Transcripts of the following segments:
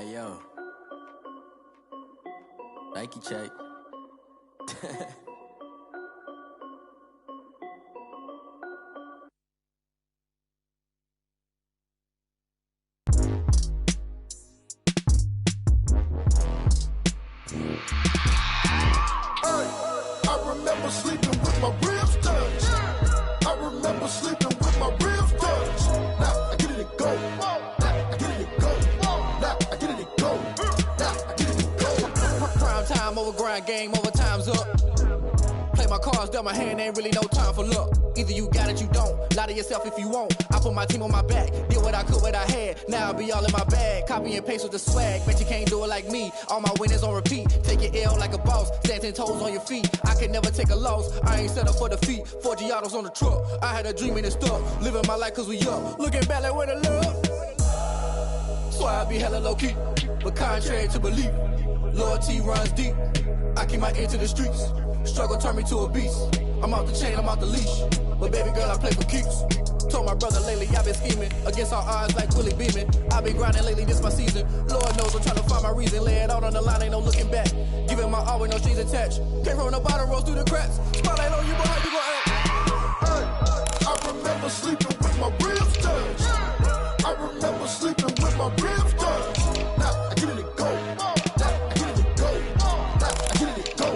Hey yo, Nike check. I remember sleeping with my ribs touched. I remember sleeping with my ribs touched. Now I get it and go. Now I get it and go. Now I get it and go. Now I get it and go. Prime time over grind game, over time's up. Play my cards, dealt my hand, ain't really no time for luck. Either you got it, you don't. Lie to yourself if you won't. I put my team on my back, did what I could, what I had. Now I'll be all in my bag, copy and paste with the swag. Bet you can't do it like me. All my winners on repeat. Take your L like a boss, stand 10 toes on your feet. I can never take a loss. I ain't set up for defeat. 4 Giottos on the truck. I had a dream and it stuck. Living my life cause we up. Looking back like where the love. So I be hella low key, but contrary to belief, loyalty runs deep. I keep my ear to the streets. Struggle turned me to a beast. I'm off the chain, I'm off the leash. But baby girl, I play for keeps. Told my brother lately, I've been scheming. Against all odds like Willie Beeman. I've been grinding lately, this my season. Lord knows I'm trying to find my reason. Lay it out on the line, ain't no looking back. Giving my all with no strings attached. Came from the bottom, rose through the cracks. Spotlight on you, but how you gon' act? I remember sleeping with my ribs touched. I remember sleeping with my ribs touched. Now I get it and go. Now I get it and go. Now I get it and go.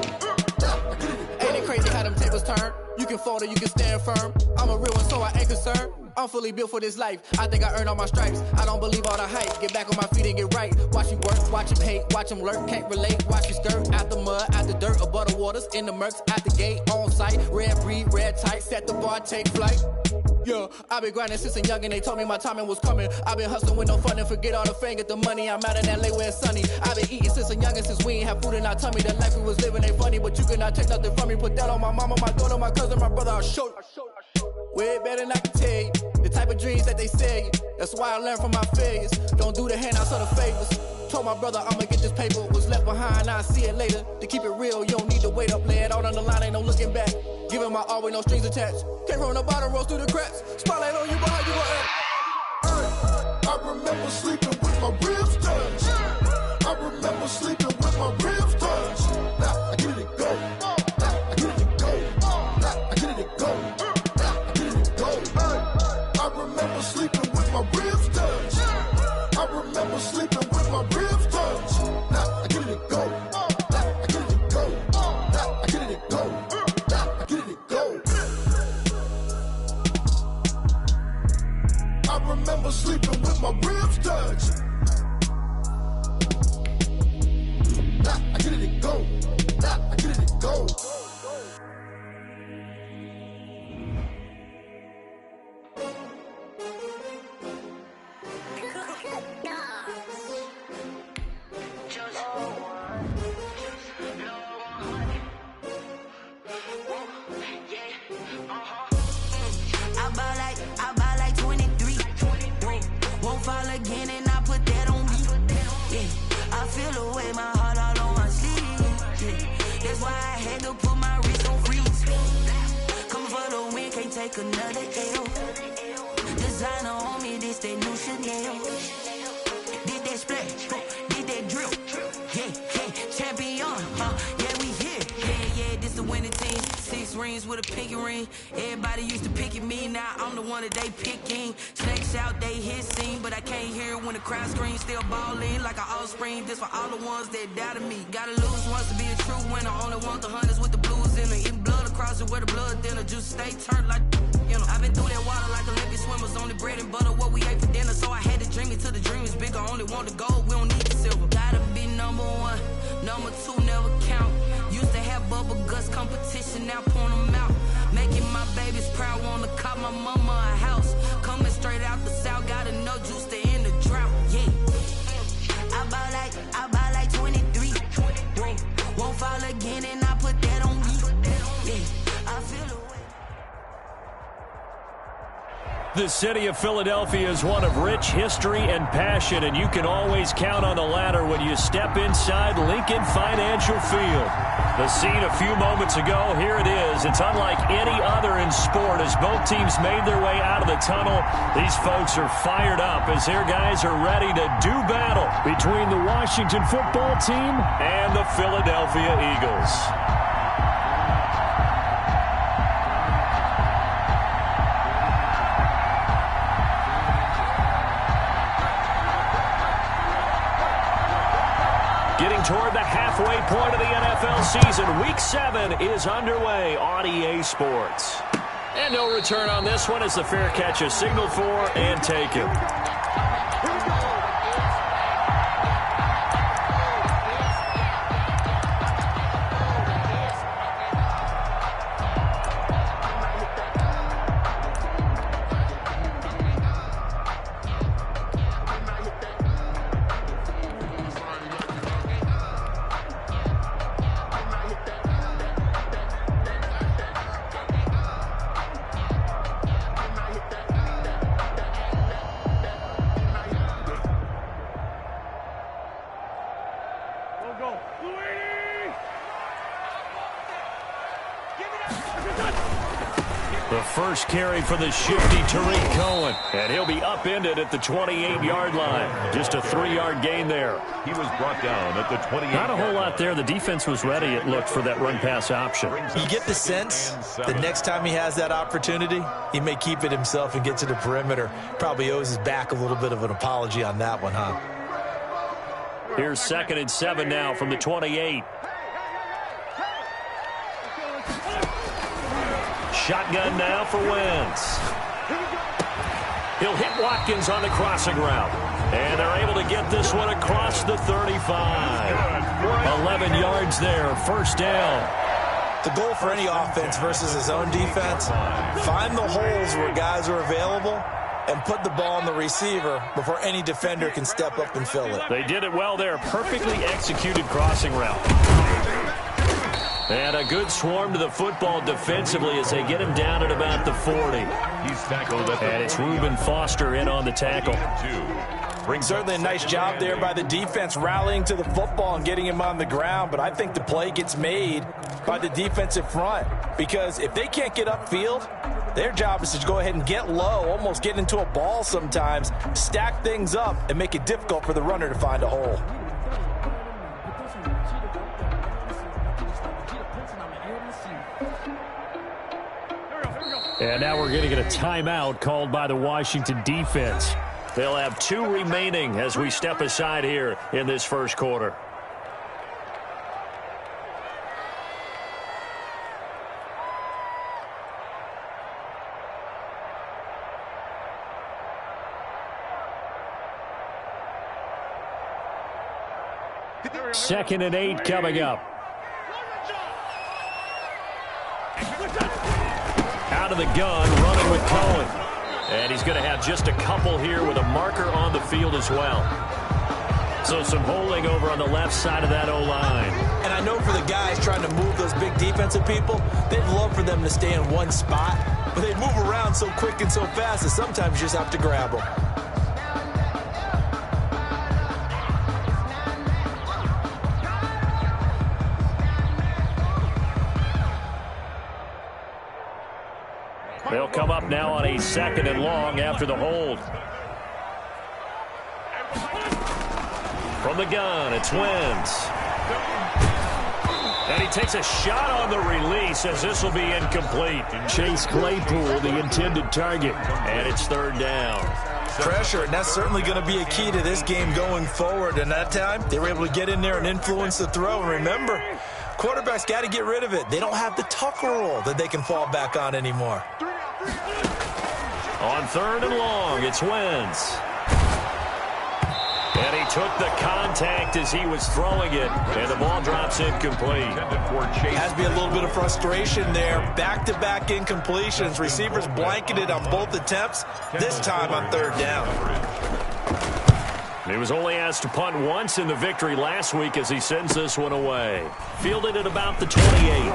Now I get it and go. Ain't it crazy how them tables turn? You can fold or you can stand firm. I'm a real one, so I ain't concerned. I'm fully built for this life. I think I earned all my stripes. I don't believe all the hype. Get back on my feet and get right. Watch you work, watch him hate, watch him lurk. Can't relate, watch you skirt. Out the mud, out the dirt, above the waters, in the murks, at the gate, on site. Red breed, red tight, set the bar, take flight. Yeah, I been grinding since a youngin', they told me my timing was coming. I been hustling with no fun and forget all the fame, get the money. I'm out in LA where it's sunny. I been eating since a youngin', since we ain't have food in our tummy. The life we was living ain't funny, but you cannot take nothing from me. Put that on my mama, my daughter, my cousin, my brother, I'll show you. Way better than I can tell you. The type of dreams that they sell you. That's why I learned from my failures. Don't do the handouts or the favors. Told my brother I'ma get this paper. Was left behind, I'll see it later. To keep it real, you don't need to wait up. Lay it out on the line, ain't no looking back. Giving my all with no strings attached. Came from the bottom, rose through the cracks. Spotlight on you, but how you gon' act? I remember sleeping with my ribs touched. I remember sleeping with my ribs touched. Now I get it and go. Now I get it and go. Now I get it and go. Now I get it and go. I remember sleeping with my ribs touched. I remember sleeping with my ribs touched. Now I get it and go. Now I get it and go. Now I get it and go. Now I get it and go. I remember sleeping with my ribs touched. Now I get it and go. Now I get it and go. I buy like 23. Won't fall again and I put that on me. Yeah, I feel the way, my heart all on my sleeve. Yeah, that's why I had to put my wrist on freeze. Coming for the win, can't take another L. Designer on me, this that new Chanel. Did that splash, did that drill. Yeah, champion, yeah, we here. Yeah, this the winning team. 6 rings with a pinky ring. Everybody used to pick at me, now I'm the one that they picking. Snakes out, they hit scene, but I can't hear it when the crowd screams. Still ballin' like an offspring. This for all the ones that doubted me. Gotta lose once to be a true winner. Only want the hunters with the blues in it. Eating blood across it where the blood dinner. Juice stay turned like, you know. I've been through that water like Olympic swimmers. Only bread and butter, what we ate for dinner. So I had to dream it till the dream is bigger. Only want the gold, we don't need the silver. Gotta be number 1, number 2 never count. Used to have bubble guts competition, now point them out. Making my babies proud, wanna cop my mama a house. Coming straight out the south, gotta know juice to end the drought. Yeah, I buy like 23. Won't fall again and I put that on me. Yeah, I feel the way. The city of Philadelphia is one of rich history and passion, and you can always count on the latter when you step inside Lincoln Financial Field. The scene a few moments ago, here it is. It's unlike any other in sport as both teams made their way out of the tunnel. These folks are fired up as their guys are ready to do battle between the Washington football team and the Philadelphia Eagles. Getting toward the halfway point of the NFL season, Week 7 is underway on EA Sports. And no return on this one as the fair catch is signaled for and taken. The first carry for the shifty Tariq Cohen, and he'll be upended at the 28-yard line. Just a 3-yard gain there. He was brought down at the 28. Not a whole lot there. The defense was ready, it looked, for that run-pass option. You get the sense that next time he has that opportunity, he may keep it himself and get to the perimeter. Probably owes his back a little bit of an apology on that one, huh? Here's 2nd and 7 now from the 28. Shotgun now for Wentz. He'll hit Watkins on the crossing route. And they're able to get this one across the 35. 11 yards there, first down. The goal for any offense versus his own defense, find the holes where guys are available and put the ball on the receiver before any defender can step up and fill it. They did it well there. Perfectly executed crossing route. And a good swarm to the football defensively as they get him down at about the 40. He's tackled at the and it's Reuben Foster in on the tackle. Certainly a nice job there by the defense rallying to the football and getting him on the ground, but I think the play gets made by the defensive front because if they can't get upfield, their job is to go ahead and get low, almost get into a ball sometimes, stack things up, and make it difficult for the runner to find a hole. And now we're going to get a timeout called by the Washington defense. They'll have 2 remaining as we step aside here in this first quarter. Second and 8 coming up. Out of the gun, running with Cohen. And he's going to have just a couple here with a marker on the field as well. So some holding over on the left side of that O-line. And I know for the guys trying to move those big defensive people, they'd love for them to stay in one spot. But they move around so quick and so fast that sometimes you just have to grab them. They'll come up now on a 2nd and long after the hold. From the gun, it's Wentz. And he takes a shot on the release as this will be incomplete. Chase Claypool, the intended target. And it's 3rd down. Pressure, and that's certainly going to be a key to this game going forward. And that time, they were able to get in there and influence the throw. And remember, quarterbacks got to get rid of it. They don't have the Tucker rule that they can fall back on anymore. On 3rd and long, it's Wentz. And he took the contact as he was throwing it, and the ball drops incomplete. Has to be a little bit of frustration there. Back-to-back incompletions. Receivers blanketed on both attempts, this time on 3rd down. He was only asked to punt once in the victory last week as he sends this one away. Fielded at about the 28.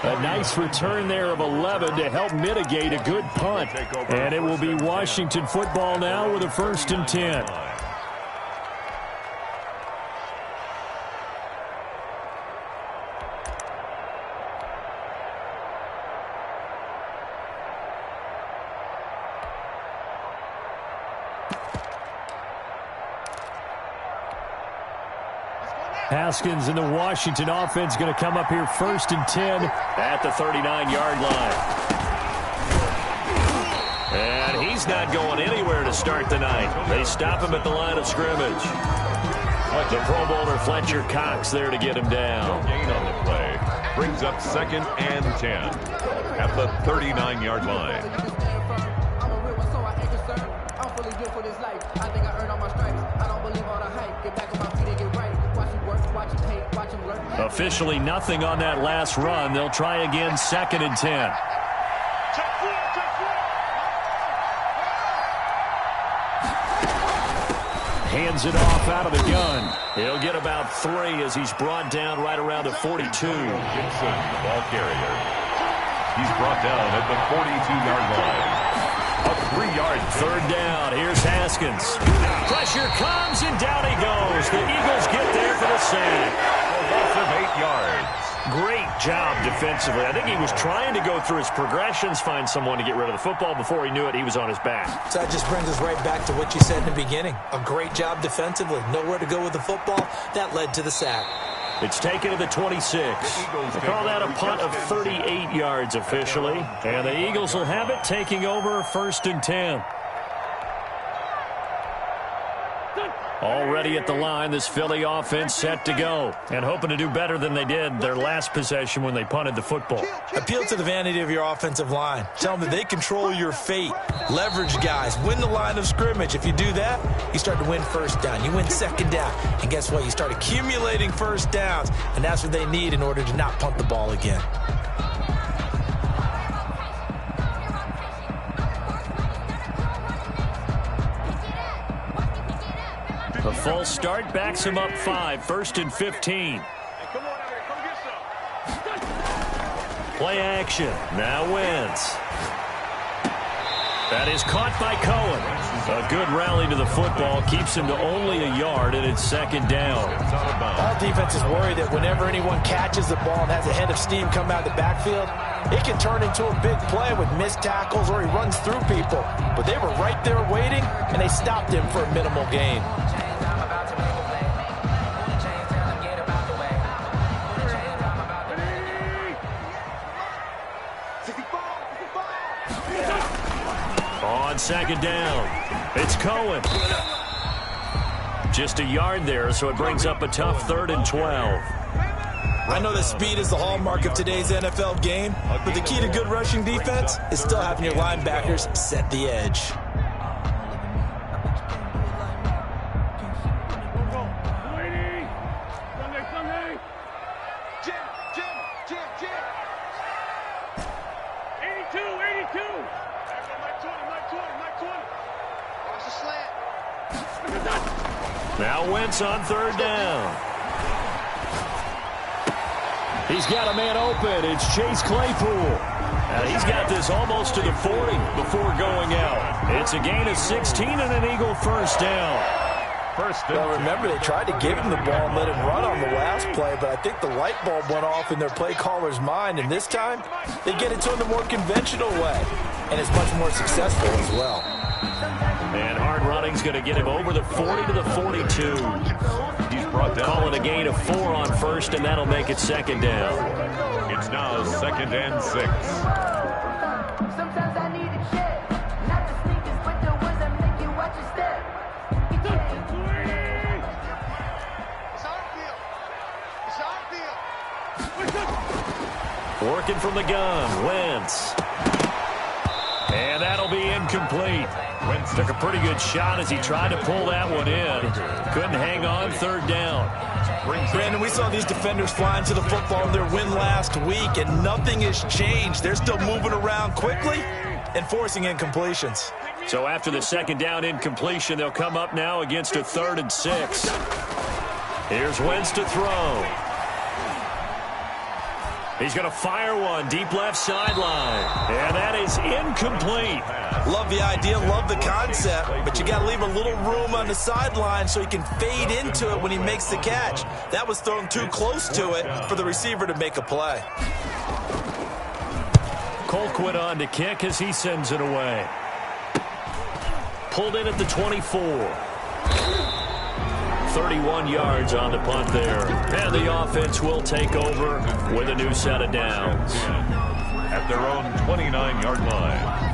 A nice return there of 11 to help mitigate a good punt. And it will be Washington football now with a 1st and 10. Haskins and the Washington offense going to come up here 1st and 10 at the 39-yard line. And he's not going anywhere to start the night. They stop him at the line of scrimmage. The Pro Bowler Fletcher Cox there to get him down. Gain on the play. Brings up 2nd and 10 at the 39-yard line. I'm a real one, so I anchor, sir. I'm fully built for this life. I think I earned all my stripes. I don't believe all the hype. Get back on my feet and get right. Watch him work, watch him hate, watch him learn. Officially nothing on that last run. They'll try again 2nd and 10. Hands it off out of the gun. He'll get about 3 as he's brought down right around the 42. Gibson, the ball carrier. He's brought down at the 42-yard line. A 3-yard 3rd down. Here's Haskins. Pressure comes, and down he goes. The Eagles get there for the sack. A loss of 8 yards. Great job defensively. I think he was trying to go through his progressions, find someone to get rid of the football. Before he knew it, he was on his back. So that just brings us right back to what you said in the beginning. A great job defensively. Nowhere to go with the football. That led to the sack. It's taken to the 26. They call that a punt of 38 yards officially. And the Eagles will have it, taking over 1st and 10. Already at the line, this Philly offense set to go. And hoping to do better than they did their last possession when they punted the football. Appeal to the vanity of your offensive line. Tell them that they control your fate. Leverage guys. Win the line of scrimmage. If you do that, you start to win 1st down. You win 2nd down. And guess what? You start accumulating 1st downs. And that's what they need in order to not punt the ball again. A false start backs him up 5, 1st and 15. Play action. Now Wentz. That is caught by Cohen. A good rally to the football keeps him to only a yard, and it's 2nd down. All defenses worry that whenever anyone catches the ball and has a head of steam come out of the backfield, it can turn into a big play with missed tackles or he runs through people. But they were right there waiting, and they stopped him for a minimal gain. On 2nd down, it's Cohen. Just a yard there, so it brings up a tough 3rd and 12. I know that speed is the hallmark of today's NFL game, but the key to good rushing defense is still having your linebackers set the edge. Now Wentz on 3rd down. He's got a man open. It's Chase Claypool. He's got this almost to the 40 before going out. It's a gain of 16 and an Eagle 1st down. Well, remember, they tried to give him the ball and let him run on the last play, but I think the light bulb went off in their play caller's mind, and this time they get it to him the more conventional way, and it's much more successful as well. And hard running's going to get him over the 40 to the 42. He's brought down. Calling a gain of 4 on 1st, and that'll make it 2nd down. It's now 2nd and 6. Sometimes I need a check. Not the sneakers, but the ones that make you watch your step. Working from the gun, Wentz. And that'll be incomplete. Wentz took a pretty good shot as he tried to pull that one in. Couldn't hang on, 3rd down. Brandon, we saw these defenders flying to the football in their win last week, and nothing has changed. They're still moving around quickly and forcing incompletions. So after the 2nd down incompletion, they'll come up now against a 3rd and 6. Here's Wentz to throw. He's going to fire one deep left sideline. And that is incomplete. Love the idea, love the concept, but you got to leave a little room on the sideline so he can fade into it when he makes the catch. That was thrown too close to it for the receiver to make a play. Colquitt on to kick as he sends it away. Pulled in at the 24. 31 yards on the punt there. And the offense will take over with a new set of downs. At their own 29-yard line.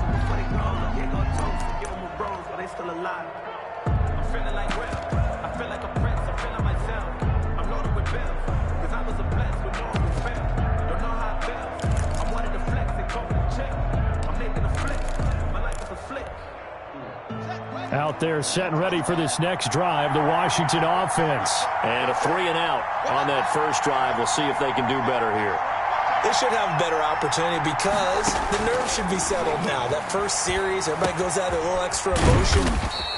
Out there set and ready for this next drive, the Washington offense. And a 3-and-out on that first drive. We'll see if they can do better here. They should have a better opportunity because the nerves should be settled now. That first series, everybody goes out a little extra emotion.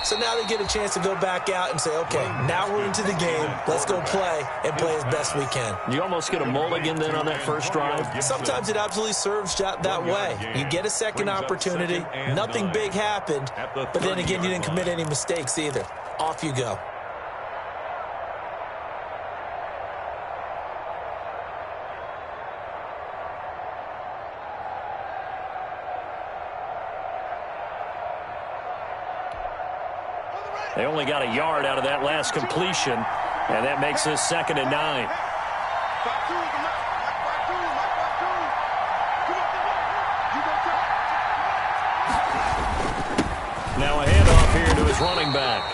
So now they get a chance to go back out and say, okay, now we're into the game. Let's go play and play as best we can. You almost get a mulligan then on that first drive? Sometimes it absolutely serves that way. You get a second opportunity. Nothing big happened. But then again, you didn't commit any mistakes either. Off you go. They only got a yard out of that last completion, and that makes this 2nd and 9. Now a handoff here to his running back.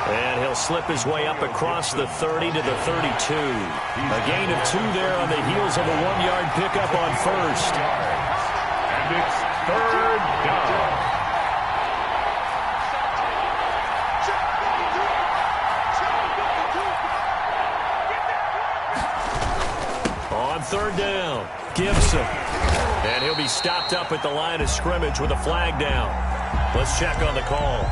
And he'll slip his way up across the 30 to the 32. A gain of 2 there on the heels of a 1-yard pickup on first. And it's 3rd down. On 3rd down, Gibson. And he'll be stopped up at the line of scrimmage with a flag down. Let's check on the call.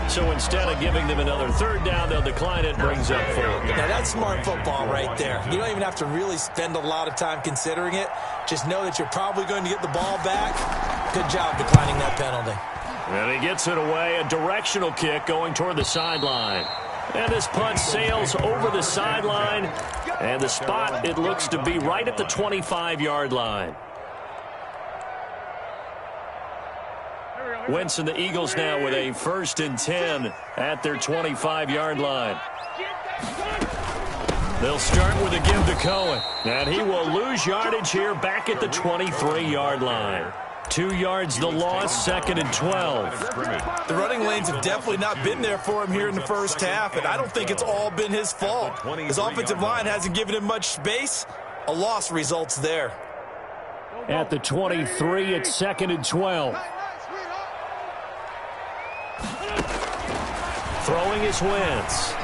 So instead of giving them another 3rd down, they'll decline it, brings up 4th. Now that's smart football right there. You don't even have to really spend a lot of time considering it. Just know that you're probably going to get the ball back. Good job declining that penalty. And he gets it away, a directional kick going toward the sideline. And this punt sails over the sideline. And the spot, it looks to be right at the 25-yard line. Wentz and the Eagles now with a 1st and 10 at their 25-yard line. They'll start with a give to Cohen. And he will lose yardage here back at the 23-yard line. 2 yards the loss, 2nd and 12. The running lanes have definitely not been there for him here in the first half, and I don't think it's all been his fault. His offensive line hasn't given him much space. A loss results there. At the 23, it's 2nd and 12. Throwing his Wentz.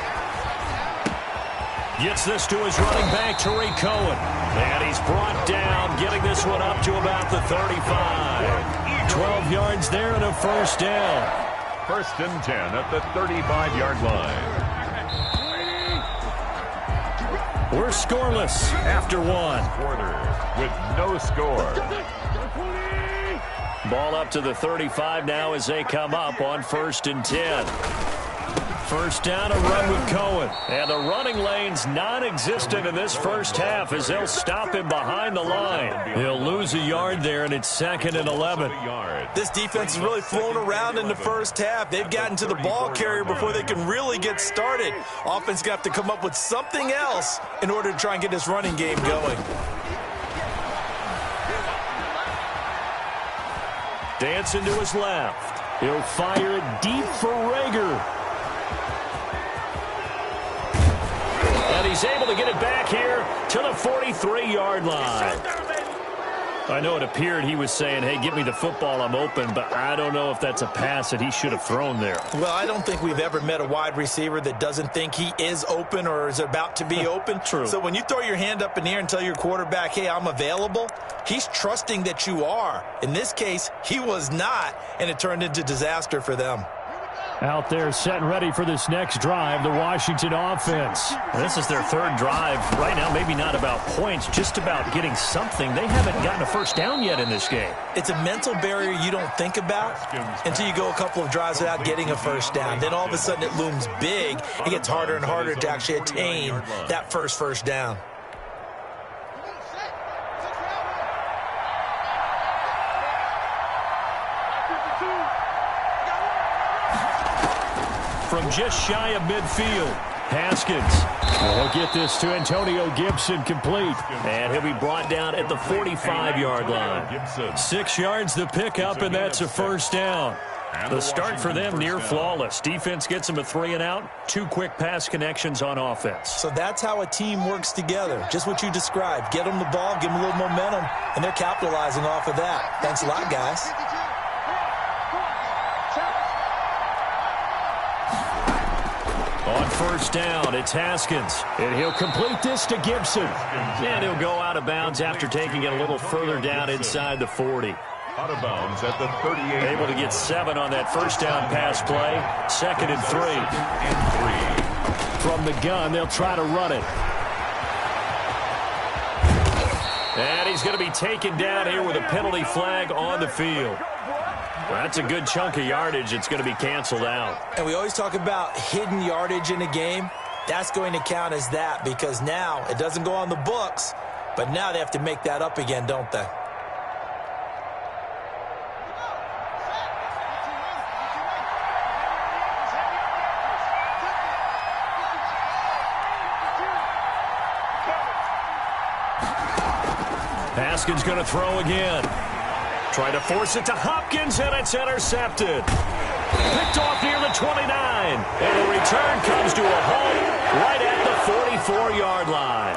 Gets this to his running back, Tariq Cohen. And he's brought down, getting this one up to about the 35. 12 yards there and a 1st down. 1st and 10 at the 35-yard line. We're scoreless after 1. Quarter with no score. Ball up to the 35 now as they come up on 1st and 10. 1st down, a run with Cohen. And the running lane's non-existent in this first half as they'll stop him behind the line. He'll lose a yard there, and it's 2nd and 11. This defense has really flown around in the first half. They've gotten to the ball carrier before they can really get started. Offense got to come up with something else in order to try and get this running game going. Dancing to his left. He'll fire it deep for Rager. And he's able to get it back here to the 43-yard line. I know it appeared he was saying, hey, give me the football, I'm open, but I don't know if that's a pass that he should have thrown there. Well, I don't think we've ever met a wide receiver that doesn't think he is open or is about to be open. True. So when you throw your hand up in the air and tell your quarterback, hey, I'm available, he's trusting that you are. In this case, he was not, and it turned into disaster for them. Out there set and ready for this next drive, the Washington offense. This is their third drive. Right now, maybe not about points, just about getting something. They haven't gotten a first down yet in this game. It's a mental barrier you don't think about until you go a couple of drives without getting a first down. Then all of a sudden it looms big. It gets harder and harder to actually attain that first down. From just shy of midfield, Haskins will get this to Antonio Gibson complete. And he'll be brought down at the 45-yard line. 6 yards the pickup, and that's a first down. The start for them near flawless. Defense gets them a 3 and out. 2 quick pass connections on offense. So that's how a team works together. Just what you described. Get them the ball, give them a little momentum, and they're capitalizing off of that. Thanks a lot, guys. On first down, it's Haskins. And he'll complete this to Gibson. And he'll go out of bounds after taking it a little further down inside the 40. Out of bounds at the 38. Able to get 7 on that first down pass play. 2nd and 3. From the gun, they'll try to run it. And he's going to be taken down here with a penalty flag on the field. That's a good chunk of yardage. It's going to be canceled out. And we always talk about hidden yardage in a game. That's going to count as that because now it doesn't go on the books, but now they have to make that up again, don't they? Haskins going to throw again. Trying to force it to Hopkins, and it's intercepted. Picked off near the 29. And the return comes to a halt right at the 44-yard line.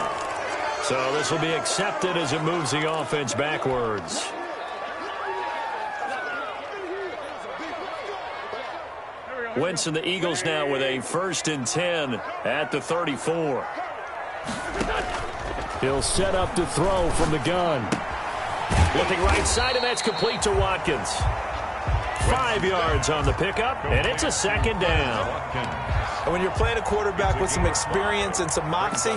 So this will be accepted as it moves the offense backwards. Wentz and the Eagles now with a 1st and 10 at the 34. He'll set up to throw from the gun. Looking right side, and that's complete to Watkins. 5 yards on the pickup, and it's a 2nd down. And when you're playing a quarterback with some experience and some moxie,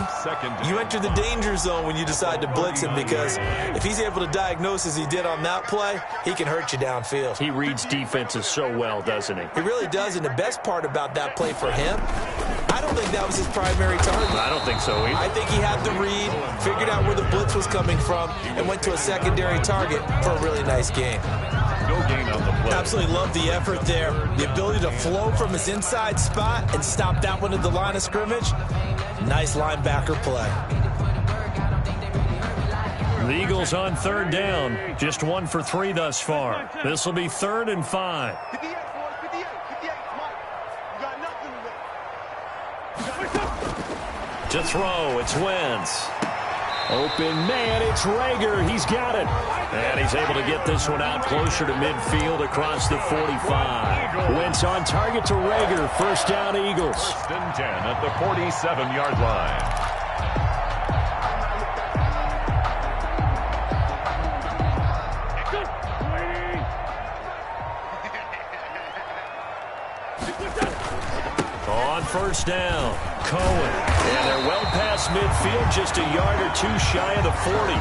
you enter the danger zone when you decide to blitz him because if he's able to diagnose as he did on that play, he can hurt you downfield. He reads defenses so well, doesn't he? He really does, and the best part about that play for him, I don't think that was his primary target. I don't think so either. I think he had the read, figured out where the blitz was coming from, and went to a secondary target for a really nice game. No gain on the play. Absolutely love the effort there. The ability to flow from his inside spot and stop that one at the line of scrimmage. Nice linebacker play. The Eagles on 3rd down. Just 1 for 3 thus far. This will be 3rd and 5. To throw, it's Wentz. Open man, it's Rager. He's got it. And he's able to get this one out closer to midfield across the 45. Wentz on target to Rager. 1st down, Eagles. 1st and 10 at the 47-yard line. On 1st down, Cohen. And they're well past midfield, just a yard or 2 shy of the 40.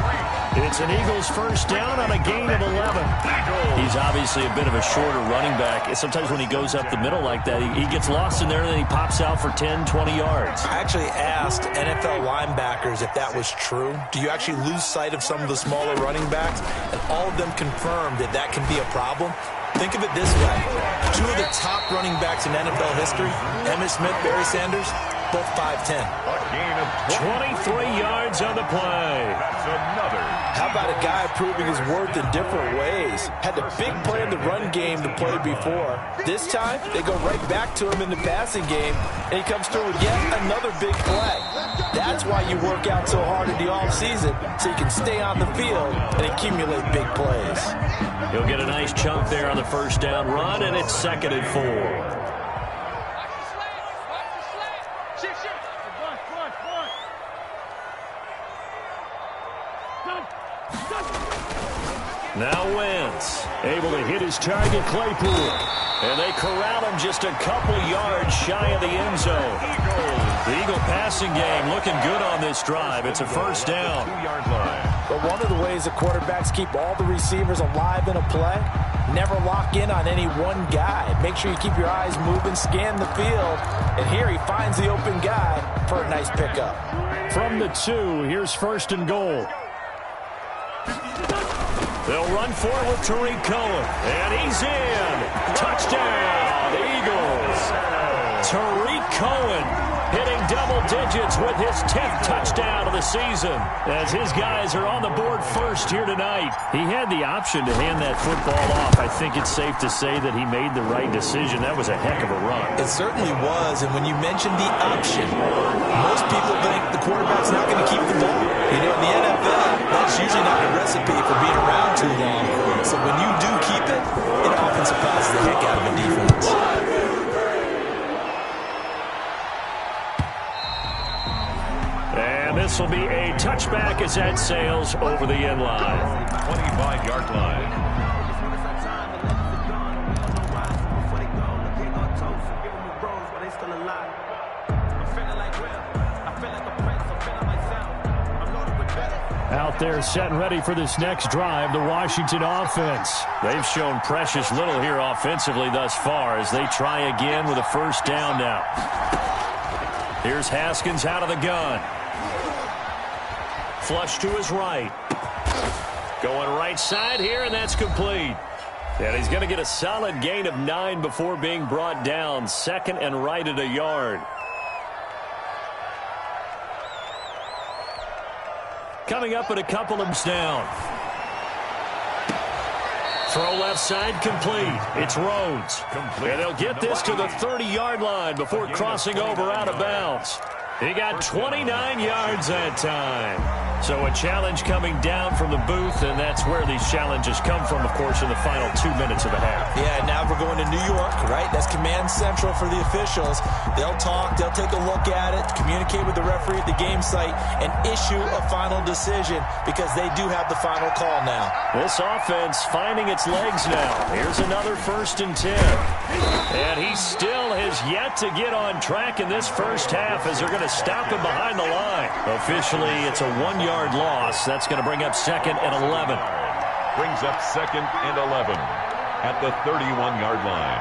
It's an Eagles 1st down on a gain of 11. He's obviously a bit of a shorter running back. Sometimes when he goes up the middle like that, he gets lost in there and then he pops out for 10, 20 yards. I actually asked NFL linebackers if that was true. Do you actually lose sight of some of the smaller running backs? And all of them confirmed that that can be a problem. Think of it this way. 2 of the top running backs in NFL history, Emmitt Smith, Barry Sanders, both 5'10". A gain of 23 yards on the play. That's another. How about a guy proving his worth in different ways? Had the big play in the run game to play before. This time, they go right back to him in the passing game, and he comes through with yet another big play. That's why you work out so hard in the offseason, so you can stay on the field and accumulate big plays. He'll get a nice chunk there on the 1st down run, and it's 2nd and 4. Now Wentz, able to hit his target, Claypool. And they corral him just a couple yards shy of the end zone. The Eagle passing game looking good on this drive. It's a first down. 2-yard line. But one of the ways the quarterbacks keep all the receivers alive in a play, never lock in on any one guy. Make sure you keep your eyes moving, scan the field. And here he finds the open guy for a nice pickup. From the 2, here's first and goal. They'll run forward with Tariq Cohen. And he's in. Touchdown, Eagles. Tariq Cohen hitting double digits with his 10th touchdown of the season. As his guys are on the board first here tonight. He had the option to hand that football off. I think it's safe to say that he made the right decision. That was a heck of a run. It certainly was. And when you mentioned the option, most people think the quarterback's not going to keep the ball. You know, in the NFL, that's usually not a recipe for being around too long. So when you do keep it, it often surpasses the heck out of a defense. And this will be a touchback as that sails over the end line. 25-yard line. Out there set and ready for this next drive, the Washington offense. They've shown precious little here offensively thus far as they try again with a first down now. Here's Haskins out of the gun. Flush to his right. Going right side here, and that's complete. And he's going to get a solid gain of 9 before being brought down. Second and right at a yard. Coming up at a couple of down. Throw left side complete. It's Rhodes. And they'll get this to the 30-yard line before crossing over out of bounds. He got 29 yards that time. So a challenge coming down from the booth, and that's where these challenges come from, of course, in the final 2 minutes of the half. Yeah, now we're going to New York, right? That's command central for the officials. They'll talk, they'll take a look at it, communicate with the referee at the game site, and issue a final decision because they do have the final call now. This offense finding its legs now. Here's another 1st and 10. And he still has yet to get on track in this first half as they're going to stop him behind the line. Officially, it's a 1-yard loss. That's going to bring up 2nd and 11. Brings up 2nd and 11 at the 31-yard line.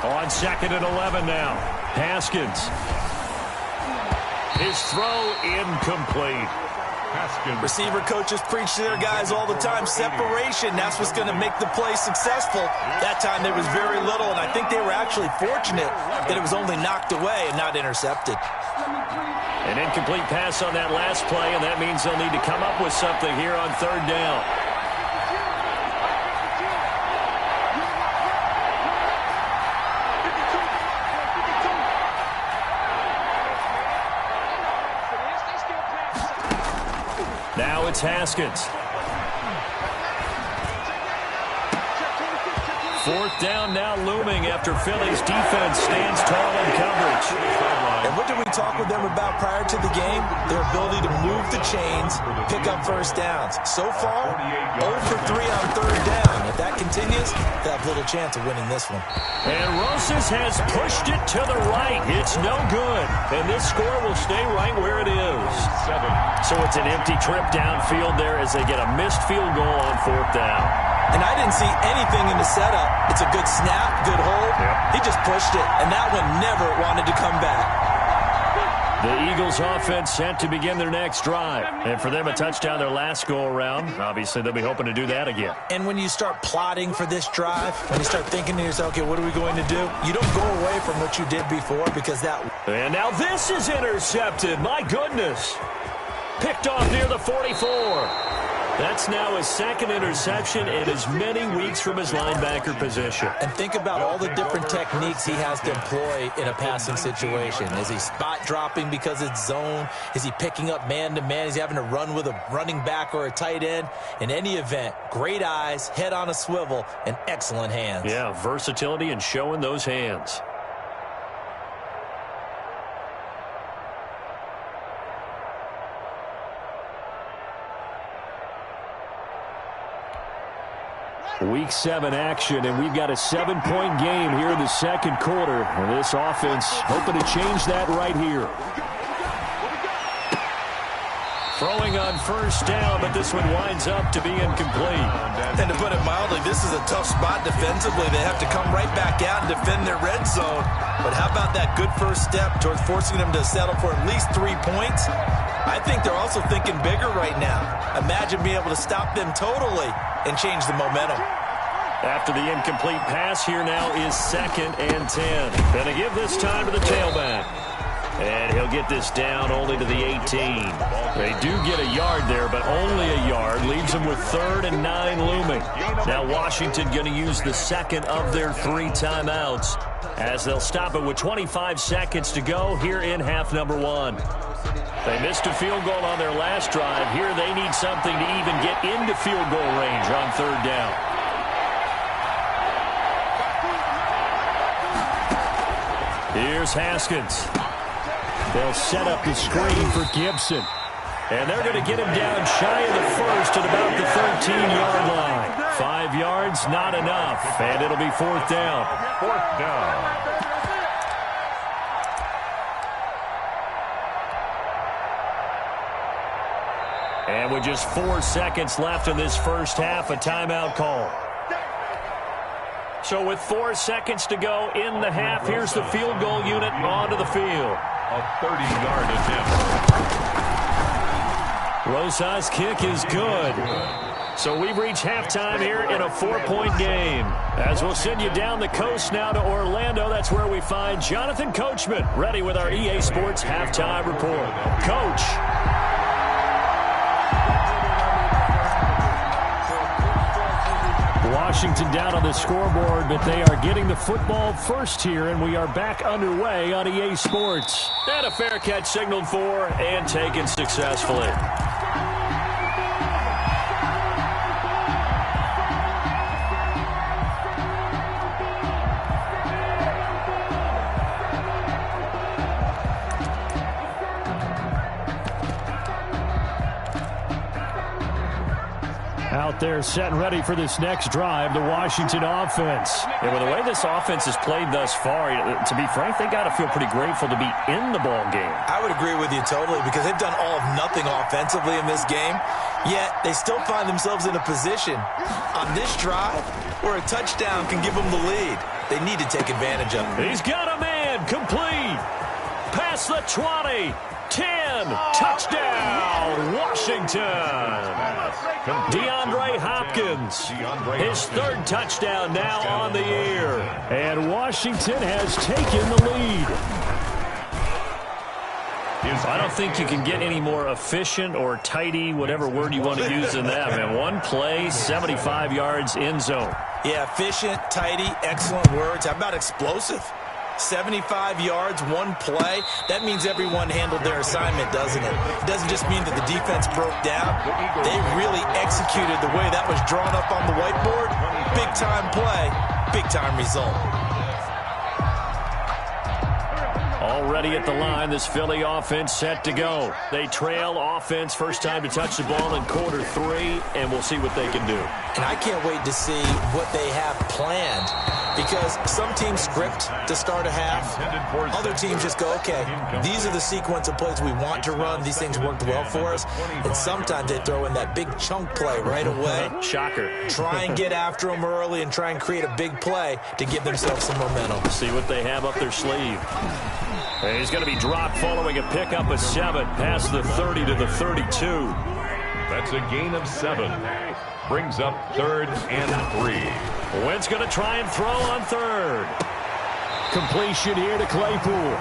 On 2nd and 11 now. Haskins. His throw incomplete. Haskins. Receiver coaches preach to their guys all the time. Separation, that's what's going to make the play successful. That time there was very little, and I think they were actually fortunate that it was only knocked away and not intercepted. An incomplete pass on that last play, and that means they'll need to come up with something here on 3rd down. Now it's Haskins. 4th down now looming after Philly's defense stands tall in coverage. And what did we talk with them about prior to the game? Their ability to move the chains, pick up first downs. So far, 0 for 3 on 3rd down. If that continues, they have little chance of winning this one. And Rosas has pushed it to the right. It's no good. And this score will stay right where it is. 7. So it's an empty trip downfield there as they get a missed field goal on 4th down. And I didn't see anything in the setup. It's a good snap, good hold. Yep. He just pushed it, and that one never wanted to come back. The Eagles offense set to begin their next drive. And for them, a touchdown their last go-around. Obviously, they'll be hoping to do that again. And when you start plotting for this drive, when you start thinking to yourself, okay, what are we going to do? You don't go away from what you did before because that... And now this is intercepted. My goodness. Picked off near the 44. That's now his second interception in as many weeks from his linebacker position. And think about all the different techniques he has to employ in a passing situation. Is he spot dropping because it's zone? Is he picking up man-to-man? Is he having to run with a running back or a tight end? In any event, great eyes, head on a swivel, and excellent hands. Yeah, versatility and showing those hands. Week 7 action, and we've got a 7-point game here in the second quarter. And this offense hoping to change that right here. Throwing on first down, but this one winds up to be incomplete. And to put it mildly, this is a tough spot defensively. They have to come right back out and defend their red zone. But how about that good first step towards forcing them to settle for at least 3 points? I think they're also thinking bigger right now. Imagine being able to stop them totally and change the momentum. After the incomplete pass, here now is 2nd and 10. Gonna give this time to the tailback. And he'll get this down only to the 18. They do get a yard there, but only a yard. Leaves them with 3rd and 9 looming. Now Washington going to use the second of their 3 timeouts as they'll stop it with 25 seconds to go here in half number 1. They missed a field goal on their last drive. Here they need something to even get into field goal range on 3rd down. Here's Haskins. They'll set up the screen for Gibson. And they're going to get him down shy of the first at about the 13-yard line. 5 yards, not enough. And it'll be 4th down. 4th down. And with just 4 seconds left in this first half, a timeout call. So with 4 seconds to go in the half, here's the field goal unit onto the field. A 30-yard attempt. Rosa's kick is good. So we've reached halftime here in a 4-point game. As we'll send you down the coast now to Orlando, that's where we find Jonathan Coachman, ready with our EA Sports halftime report. Coach. Washington down on the scoreboard, but they are getting the football first here, and we are back underway on EA Sports. And a fair catch signaled for and taken successfully. Out there set and ready for this next drive, the Washington offense. And with the way this offense has played thus far, to be frank, they got to feel pretty grateful to be in the ball game. I would agree with you totally because they've done all of nothing offensively in this game, yet they still find themselves in a position on this drive where a touchdown can give them the lead. They need to take advantage of it. He's got a man complete. Past the 20. 10, touchdown, Washington. DeAndre Hopkins, his 3rd touchdown now on the year. And Washington has taken the lead. I don't think you can get any more efficient or tidy, whatever word you want to use in that, man. 1 play, 75 yards in zone. Yeah, efficient, tidy, excellent words. How about explosive? 75 yards, 1 play. That means everyone handled their assignment, doesn't it? It doesn't just mean that the defense broke down. They really executed the way that was drawn up on the whiteboard. Big-time play, big-time result. Already at the line, this Philly offense set to go. They trail offense, first time to touch the ball in quarter 3, and we'll see what they can do. And I can't wait to see what they have planned because some teams script to start a half. Other teams just go, okay, these are the sequence of plays we want to run. These things worked well for us. And sometimes they throw in that big chunk play right away. Shocker. Try and get after them early and try and create a big play to give themselves some momentum. See what they have up their sleeve. And he's going to be dropped following a pickup of 7 past the 30 to the 32. That's a gain of 7. Brings up 3rd and 3. Wentz going to try and throw on 3rd. Completion here to Claypool.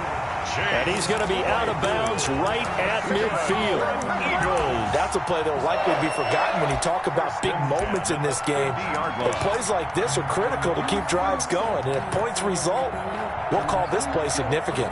And he's going to be out of bounds right at midfield. Eagles. That's a play that will likely be forgotten when you talk about big moments in this game. But plays like this are critical to keep drives going. And if points result, we'll call this play significant.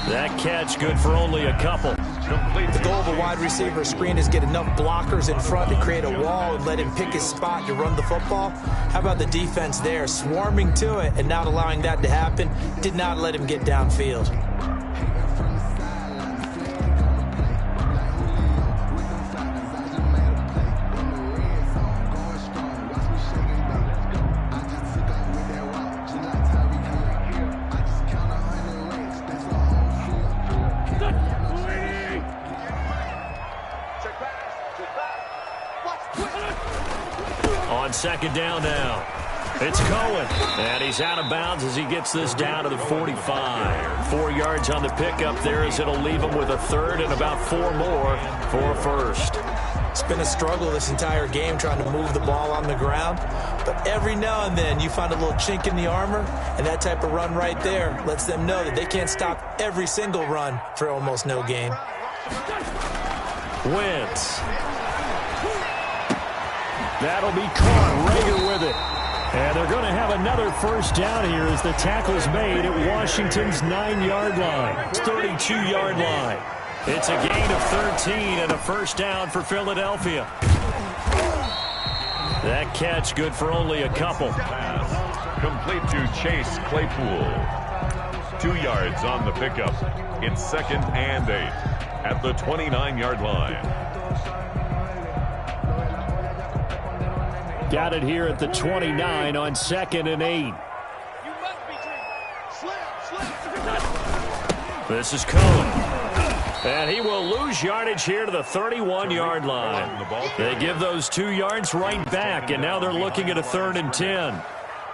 That catch good for only a couple. The goal of a wide receiver screen is get enough blockers in front to create a wall and let him pick his spot to run the football. How about the defense there, swarming to it and not allowing that to happen? Did not let him get downfield. On second down now, it's Cohen, and he's out of bounds as he gets this down to the 45. 4 yards on the pickup there as it'll leave him with a third and about 4 more for a first. It's been a struggle this entire game trying to move the ball on the ground, but every now and then you find a little chink in the armor, and that type of run right there lets them know that they can't stop every single run for almost no gain. Wentz. That'll be caught. Rager with it. And they're going to have another first down here as the tackle's made at Washington's 9-yard line. 32-yard line. It's a gain of 13 and a first down for Philadelphia. That catch good for only a couple. Complete to Chase Claypool. 2 yards on the pickup. It's 2nd and 8 at the 29-yard line. Got it here at the 29 on 2nd and 8. This is Cohen. And he will lose yardage here to the 31-yard line. They give those 2 yards right back, and now they're looking at a 3rd and 10.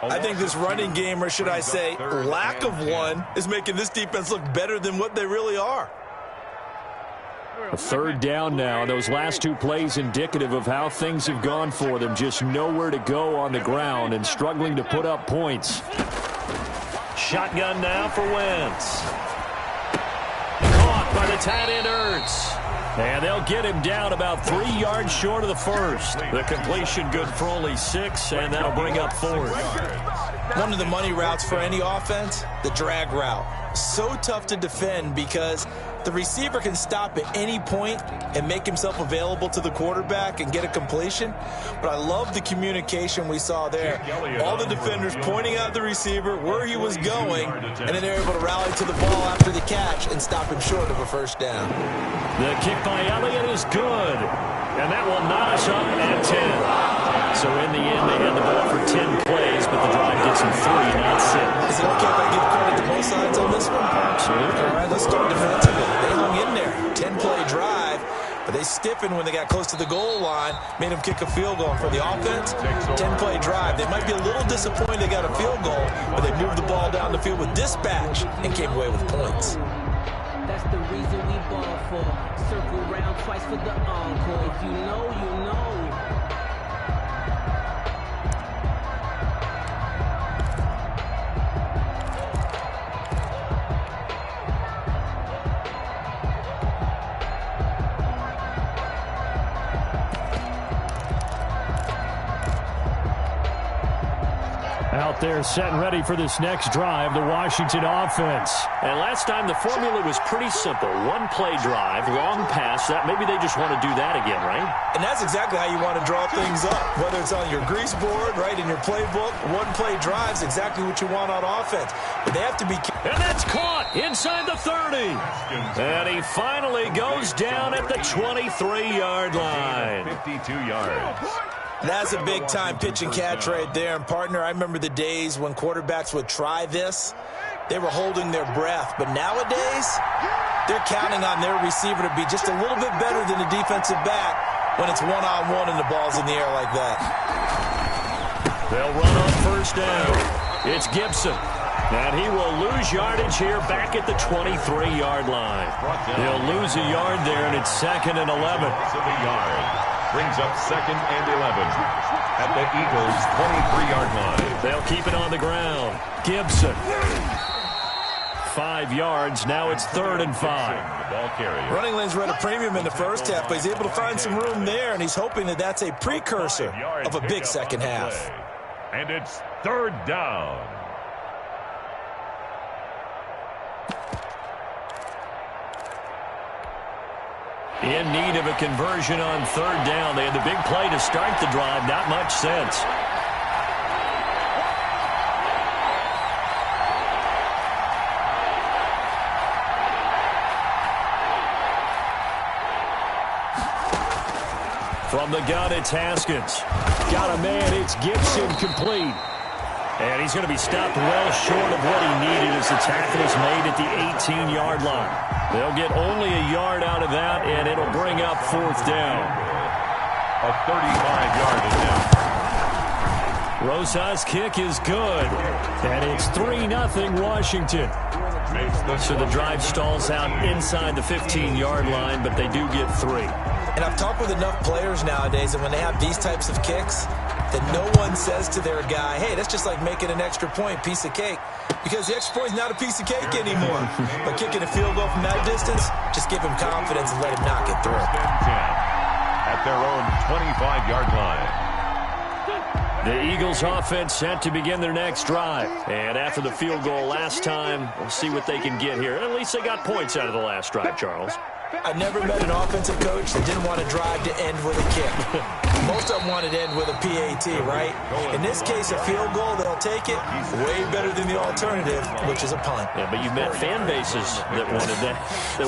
I think this running game, or should I say lack of one, is making this defense look better than what they really are. A 3rd down now. Those last 2 plays indicative of how things have gone for them. Just nowhere to go on the ground and struggling to put up points. Shotgun now for Wentz. Caught by the tight end Ertz. And they'll get him down about 3 yards short of the first. The completion good for only 6, and that'll bring up 4th. One of the money routes for any offense, the drag route. So tough to defend because the receiver can stop at any point and make himself available to the quarterback and get a completion. But I love the communication we saw there. All the defenders pointing out the receiver where he was going, and then they're able to rally to the ball after the catch and stop him short of a first down. The kick by Elliott is good, and that will knot us up at 10. So in the end, they had the ball for 10 plays, but the drive gets them 3, not 6. Is it okay if I give credit to both sides on this one? Absolutely. All right, let's start defensively. They hung in there. 10-play drive, but they stiffened when they got close to the goal line, made them kick a field goal. And for the offense, 10-play drive. They might be a little disappointed they got a field goal, but they moved the ball down the field with dispatch and came away with points. That's the reason we ball for. Circle round twice for the encore. If you know, you know. Out there set and ready for this next drive, the Washington offense. And last time the formula was pretty simple. 1-play drive, long pass. That maybe they just want to do that again, right? And that's exactly how you want to draw things up. Whether it's on your grease board, right, in your playbook, 1-play drive is exactly what you want on offense. But they have to be... And that's caught inside the 30. And he finally goes down at the 23-yard line. 52 yards. That's a big-time pitch and catch right there. And, partner, I remember the days when quarterbacks would try this. They were holding their breath. But nowadays, they're counting on their receiver to be just a little bit better than the defensive back when it's one-on-one and the ball's in the air like that. They'll run on first down. It's Gibson. And he will lose yardage here back at the 23-yard line. He'll lose a yard there, and it's 2nd and 11. Brings up 2nd and 11 at the Eagles' 23-yard line. They'll keep it on the ground. Gibson. 5 yards. Now it's 3rd and 5. The ball carrier. Running lanes were at a premium in the first half, but he's able to find some room there, and he's hoping that that's a precursor of a big second half. And it's 3rd down. In need of a conversion on 3rd down. They had the big play to start the drive. Not much sense. From the gun, it's Haskins. Got a man, it's Gibson, complete. And he's going to be stopped well short of what he needed as the tackle is made at the 18-yard line. They'll get only a yard out of that, and it'll bring up 4th down. A 35-yard attempt. Rosa's kick is good. And it's 3-0 Washington. So the drive stalls out inside the 15-yard line, but they do get 3. And I've talked with enough players nowadays that when they have these types of kicks, that no one says to their guy, hey, that's just like making an extra point, piece of cake. Because the extra point is not a piece of cake anymore. But kicking a field goal from that distance, just give him confidence and let him knock it through. At their own 25-yard line. The Eagles offense set to begin their next drive. And after the field goal last time, we'll see what they can get here. At least they got points out of the last drive, Charles. I never met an offensive coach that didn't want to drive to end with a kick. Most of them wanted to end with a PAT, right? In this case, a field goal, they'll take it way better than the alternative, which is a punt. Yeah, but you've met fan bases that wanted that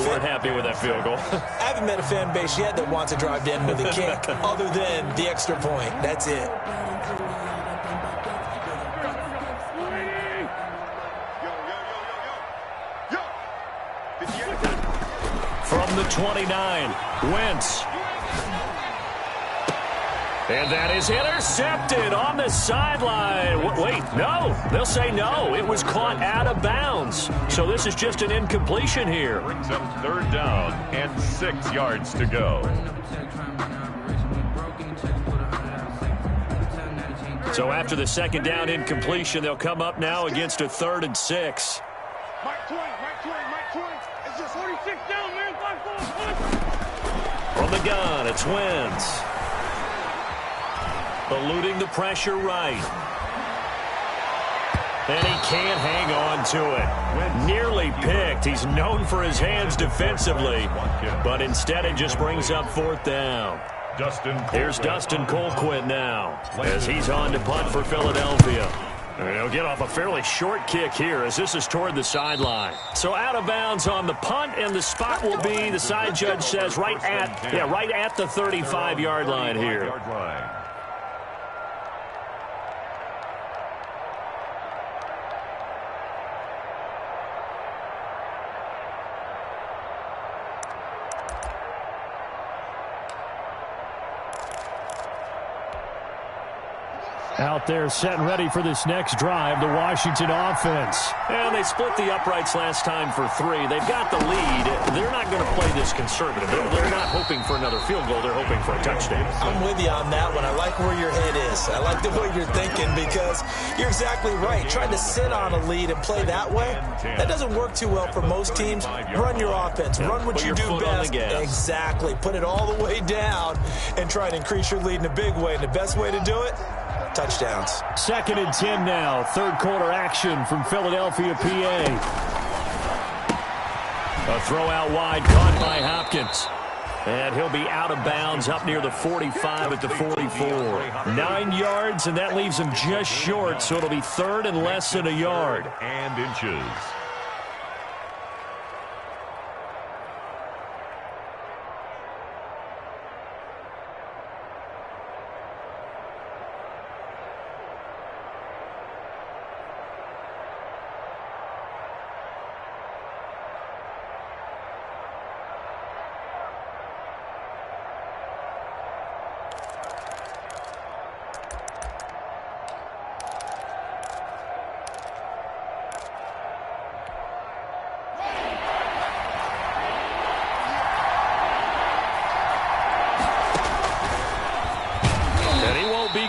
weren't happy with that field goal. I haven't met a fan base yet that wants to drive to end with a kick, other than the extra point. That's it. From the 29, Wentz. And that is intercepted on the sideline. Wait, no. They'll say no. It was caught out of bounds. So this is just an incompletion here. Brings up 3rd down and 6 yards to go. So after the 2nd down incompletion, they'll come up now against a 3rd and 6. From the gun, it's Wentz. Eluding the pressure right. And he can't hang on to it. Nearly picked. He's known for his hands defensively. But instead it just brings up 4th down. Here's Dustin Colquitt now as he's on to punt for Philadelphia. And he'll get off a fairly short kick here as this is toward the sideline. So out of bounds on the punt, and the spot will be, the side judge says, right at the 35-yard line here. Out there set and ready for this next drive, the Washington offense. And they split the uprights last time for 3. They've got the lead. They're not going to play this conservative. They're not hoping for another field goal. They're hoping for a touchdown. I'm with you on that one. I like where your head is. I like the way you're thinking because you're exactly right. Trying to sit on a lead and play that way, that doesn't work too well for most teams. Run your offense. Run what you do best. Exactly. Put it all the way down and try to increase your lead in a big way. And the best way to do it, touchdowns. 2nd and 10 now. 3rd quarter action from Philadelphia, PA. A throw out wide caught by Hopkins. And he'll be out of bounds up near the 45 at the 44. 9 yards, and that leaves him just short, so it'll be 3rd and less than a yard. And inches.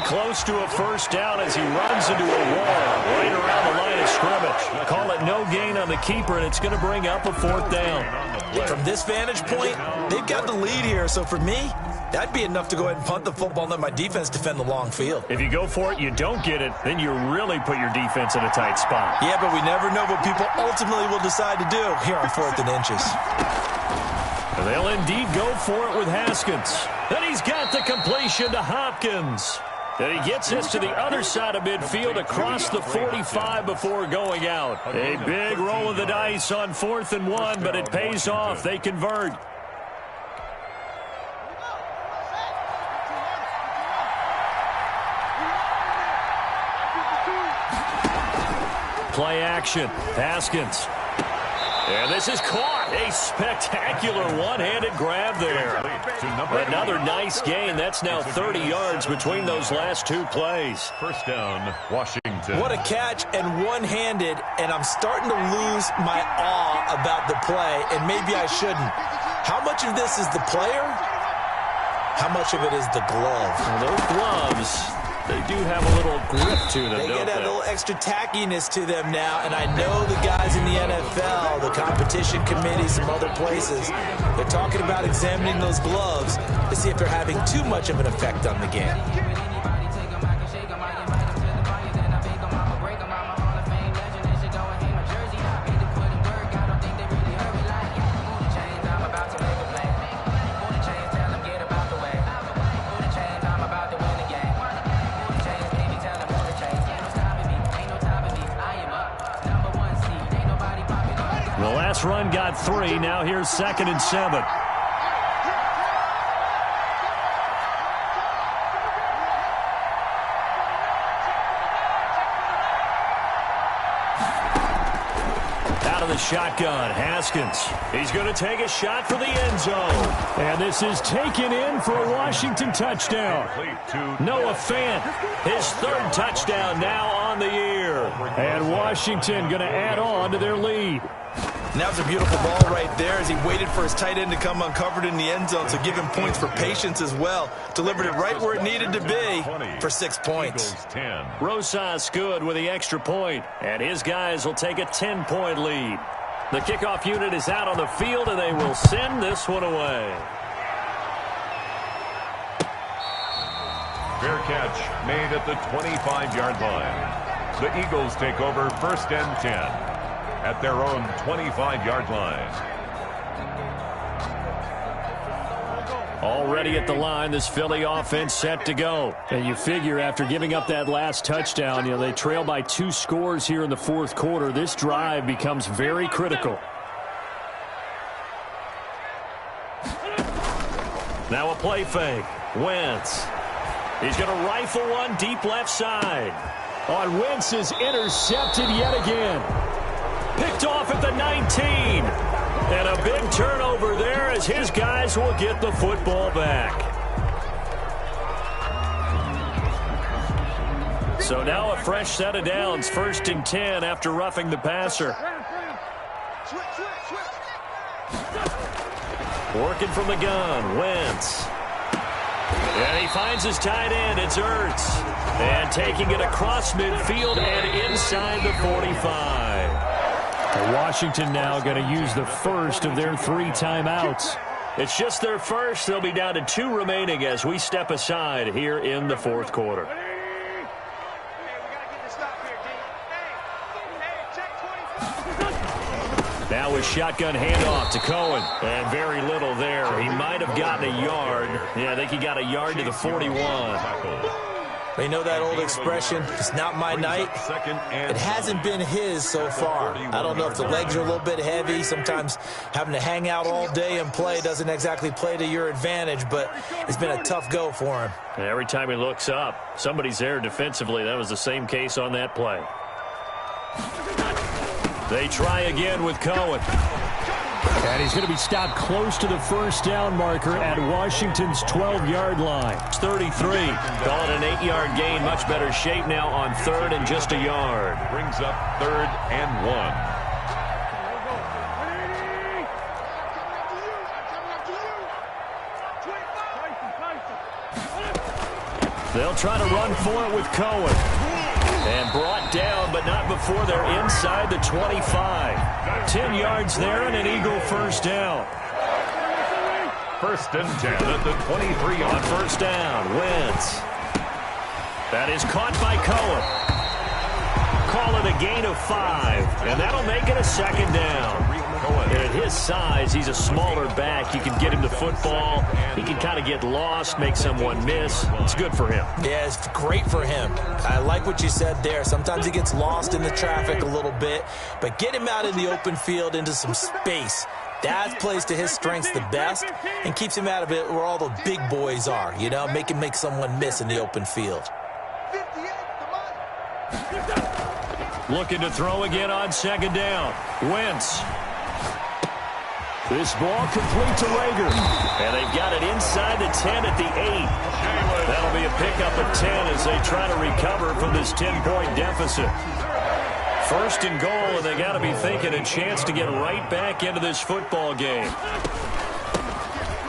close to a first down as he runs into a wall right around the line of scrimmage. Call it no gain on the keeper, and it's going to bring up a fourth down. From this vantage point, they've got the lead here. So for me, that'd be enough to go ahead and punt the football and let my defense defend the long field. If you go for it, you don't get it, then you really put your defense in a tight spot. Yeah, but we never know what people ultimately will decide to do here on 4th and inches. And they'll indeed go for it with Haskins. And he's got the completion to Hopkins. And he gets us to the other side of midfield across the 45 before going out. A big roll of the dice on 4th and 1, but it pays off. They convert. Play action. Haskins. And this is caught. A spectacular one-handed grab there. Another nice gain. That's now 30 yards between those last two plays. First down, Washington. What a catch, and one-handed, and I'm starting to lose my awe about the play, and maybe I shouldn't. How much of this is the player? How much of it is the glove? Well, those gloves, they do have a little grip to them, They don't get a they? little extra tackiness to them now, and I know the guys in the NFL, the competition committee, some other places, they're talking about examining those gloves to see if they're having too much of an effect on the game. The last run got 3. Now here's 2nd and 7. Out of the shotgun, Haskins. He's going to take a shot for the end zone. And this is taken in for a Washington touchdown. Noah Fant, his 3rd touchdown now on the year. And Washington going to add on to their lead. And that was a beautiful ball right there as he waited for his tight end to come uncovered in the end zone, so give him points for patience as well. Delivered it right where it needed to be for 6 points. Rosas good with the extra point, and his guys will take a 10-point lead. The kickoff unit is out on the field, and they will send this one away. Fair catch made at the 25-yard line. The Eagles take over 1st and 10. At their own 25-yard line. Already at the line, this Philly offense set to go. And you figure after giving up that last touchdown, they trail by 2 scores here in the 4th quarter. This drive becomes very critical. Now a play fake. Wentz. He's going to rifle one deep left side. On Wentz is intercepted yet again. Picked off at the 19. And a big turnover there as his guys will get the football back. So now a fresh set of downs. 1st and 10 after roughing the passer. Working from the gun. Wentz. And he finds his tight end. It's Ertz. And taking it across midfield and inside the 45. Washington now going to use the first of their 3 timeouts. It's just their first. They'll be down to 2 remaining as we step aside here in the 4th quarter. Now with shotgun handoff to Cohen. And very little there. He might have gotten a yard. Yeah, I think he got a yard to the 41. You know that old expression, it's not my night? It hasn't been his so far. I don't know if the legs are a little bit heavy. Sometimes having to hang out all day and play doesn't exactly play to your advantage, but it's been a tough go for him. And every time he looks up, somebody's there defensively. That was the same case on that play. They try again with Cohen. And he's going to be stopped close to the first down marker at Washington's 12-yard line. It's 33. Call it an 8-yard gain. Much better shape now on 3rd and just a yard. Brings up 3rd and 1. They'll try to run for it with Cohen. And brought down, but not before they're inside the 25. 10 yards there and an Eagle first down. 1st and 10 at the 23 on first down. Wentz. That is caught by Cohen. Call it a gain of 5, and that'll make it a 2nd down. And at his size, he's a smaller back. You can get him to football. He can kind of get lost, make someone miss. It's good for him. Yeah, it's great for him. I like what you said there. Sometimes he gets lost in the traffic a little bit, but get him out in the open field into some space. That plays to his strengths the best and keeps him out of it where all the big boys are, you know, make him make someone miss in the open field. Looking to throw again on 2nd down. Wentz. This ball complete to Rager. And they've got it inside the 10 at the 8. That'll be a pickup of 10 as they try to recover from this 10-point deficit. 1st and goal, and they got to be thinking a chance to get right back into this football game.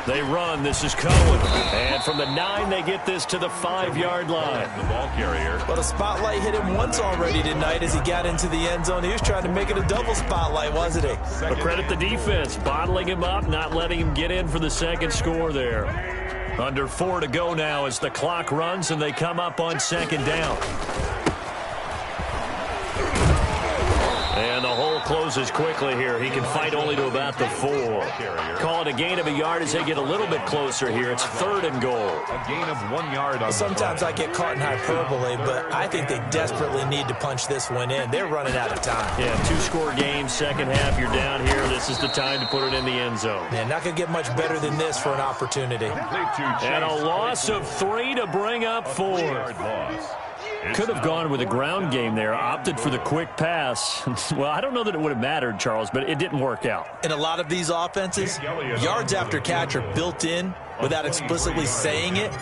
They run. This is Cohen. And from the 9, they get this to the 5-yard line. The ball carrier. But a spotlight hit him once already tonight as he got into the end zone. He was trying to make it a double spotlight, wasn't he? But credit the defense, bottling him up, not letting him get in for the 2nd score there. Under 4 to go now as the clock runs, and they come up on 2nd down. And the hole closes quickly here. He can fight only to about the 4. Call it a gain of a yard as they get a little bit closer here. It's 3rd and goal. A gain of 1 yard on Sometimes I get caught in hyperbole, but I think they desperately need to punch this one in. They're running out of time. Yeah, 2-score game, 2nd half, you're down here. This is the time to put it in the end zone. Man, not going to get much better than this for an opportunity. And a loss of 3 to bring up 4. Could have gone with a ground game there, opted for the quick pass. Well, I don't know that it would have mattered, Charles, but it didn't work out. In a lot of these offenses, yards after catch are built in without explicitly saying it.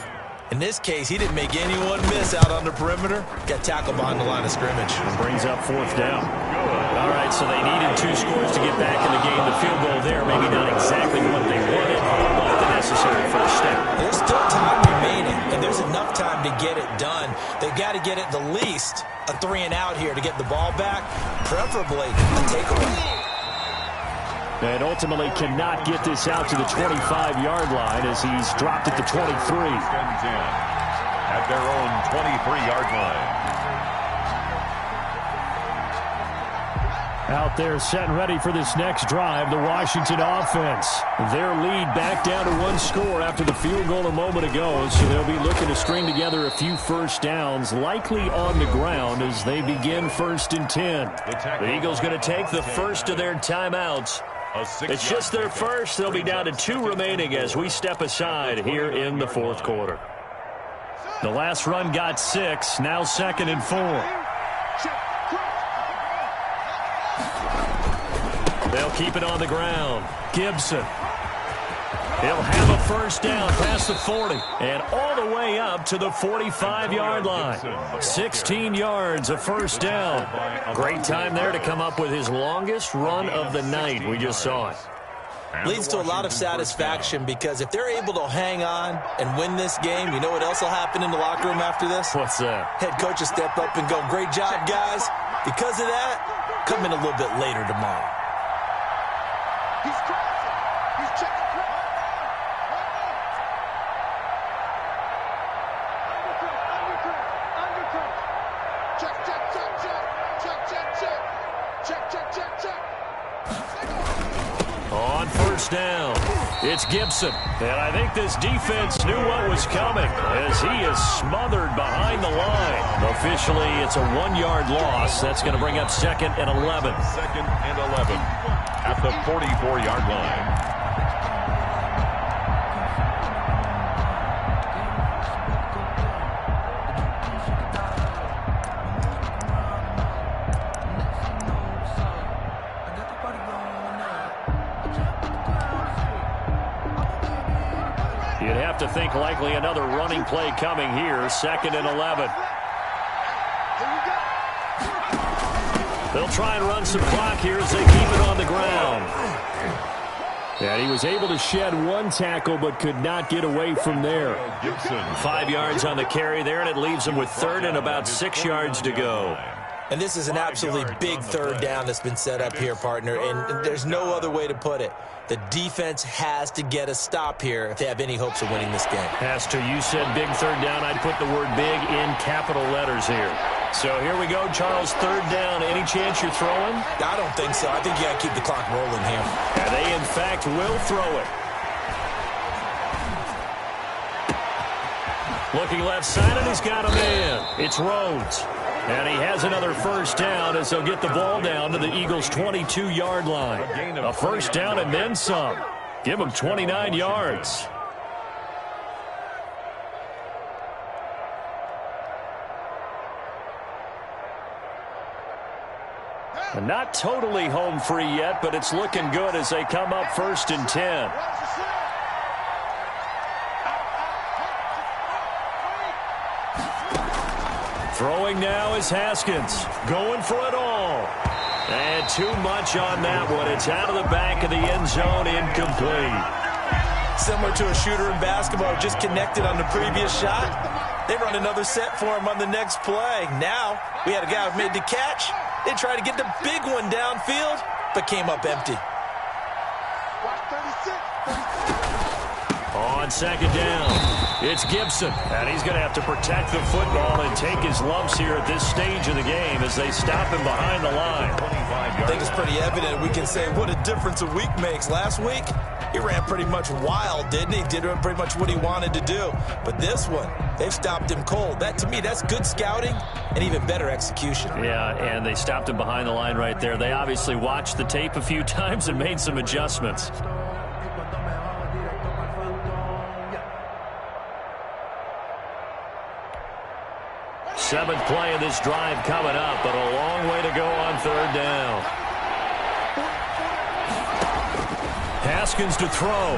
In this case, he didn't make anyone miss out on the perimeter. Got tackled behind the line of scrimmage. And brings up 4th down. All right, so they needed 2 scores to get back in the game. The field goal there, maybe not exactly what they wanted, but the necessary first step. There's still time remaining, and there's enough time to get it done. They've got to get it the least a 3-and-out here to get the ball back, preferably a takeaway. And ultimately cannot get this out to the 25-yard line as he's dropped at the 23. At their own 23-yard line. Out there set and ready for this next drive, the Washington offense. Their lead back down to 1 score after the field goal a moment ago, so they'll be looking to string together a few first downs, likely on the ground as they begin 1st and 10. The Eagles going to take the first of their timeouts. It's just their first. They'll be down to 2 remaining as we step aside here in the 4th quarter. The last run got 6, now 2nd and 4. They'll keep it on the ground. Gibson. He'll have a first down past the 40 and all the way up to the 45-yard line. 16 yards, a first down. Great time there to come up with his longest run of the night. We just saw it. Leads to a lot of satisfaction because if they're able to hang on and win this game, you know what else will happen in the locker room after this? What's that? Head coach will step up and go, great job, guys. Because of that, come in a little bit later tomorrow. He's crossing. He's checking cross. Undercut. Check. On first down, it's Gibson. And I think this defense knew what was coming as he is smothered behind the line. Officially, it's a 1-yard loss. That's going to bring up 2nd and 11. 2nd and 11 at the 44-yard line. You'd have to think likely another running play coming here. 2nd and 11. They'll try and run some clock here as they keep it on the ground. And he was able to shed one tackle but could not get away from there. 5 yards on the carry there, and it leaves him with third and about 6 yards to go. And this is an absolutely big third down that's been set up here, partner, and there's no other way to put it. The defense has to get a stop here if they have any hopes of winning this game. Has to. You said big third down. I'd put the word big in capital letters here. So here we go, Charles, third down. Any chance you're throwing? I don't think so. I think you got to keep the clock rolling here. And they, in fact, will throw it. Looking left side, and he's got a man. It's Rhodes. And he has another first down as they'll get the ball down to the Eagles' 22-yard line. A first down and then some. Give them 29 yards. And not totally home free yet, but it's looking good as they come up 1st and 10. Throwing now is Haskins. Going for it all. And too much on that one. It's out of the back of the end zone, incomplete. Similar to a shooter in basketball, just connected on the previous shot. They run another set for him on the next play. Now, we had a guy who made the catch. They tried to get the big one downfield, but came up empty. On second down, it's Gibson. And he's going to have to protect the football and take his lumps here at this stage of the game as they stop him behind the line. I think it's pretty evident. We can say what a difference a week makes. Last week, he ran pretty much wild, didn't he? Did pretty much what he wanted to do. But this one, they've stopped him cold. That, to me, that's good scouting and even better execution. Yeah, and they stopped him behind the line right there. They obviously watched the tape a few times and made some adjustments. Seventh play of this drive coming up, but a long way to go on third down. Haskins to throw.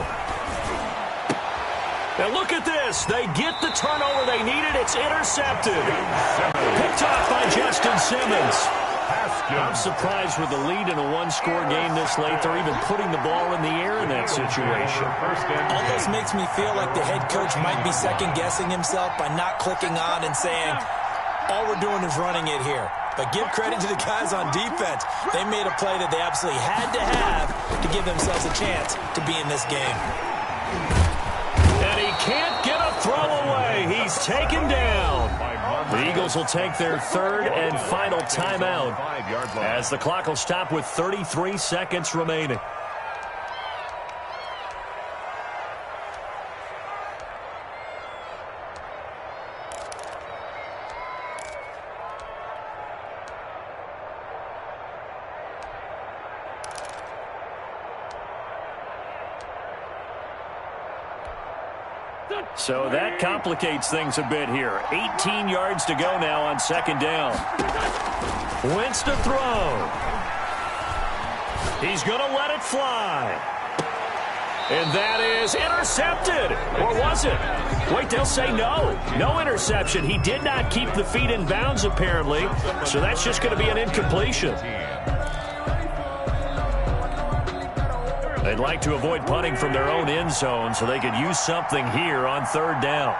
Now look at this. They get the turnover they needed. It's intercepted. Picked off by Justin Simmons. I'm surprised with the lead in a one-score game this late. They're even putting the ball in the air in that situation. Almost makes me feel like the head coach might be second-guessing himself by not clicking on and saying, all we're doing is running it here. But give credit to the guys on defense. They made a play that they absolutely had to have to give themselves a chance to be in this game. And he can't get a throw away. He's taken down. The Eagles will take their third and final timeout as the clock will stop with 33 seconds remaining. So that complicates things a bit here. 18 yards to go now on second down. Wentz to throw. He's going to let it fly. And that is intercepted. Or was it? Wait, they'll say no. No interception. He did not keep the feet in bounds, apparently. So that's just going to be an incompletion. They'd like to avoid punting from their own end zone so they could use something here on third down.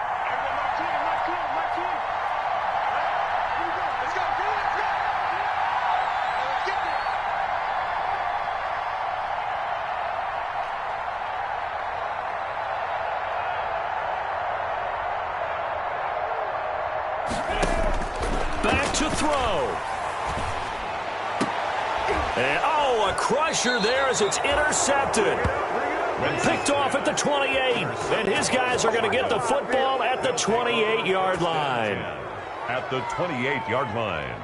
Back to throw. And, oh, a crusher there as it's intercepted. Picked off at the 28. And his guys are going to get the football at the 28-yard line. At the 28-yard line.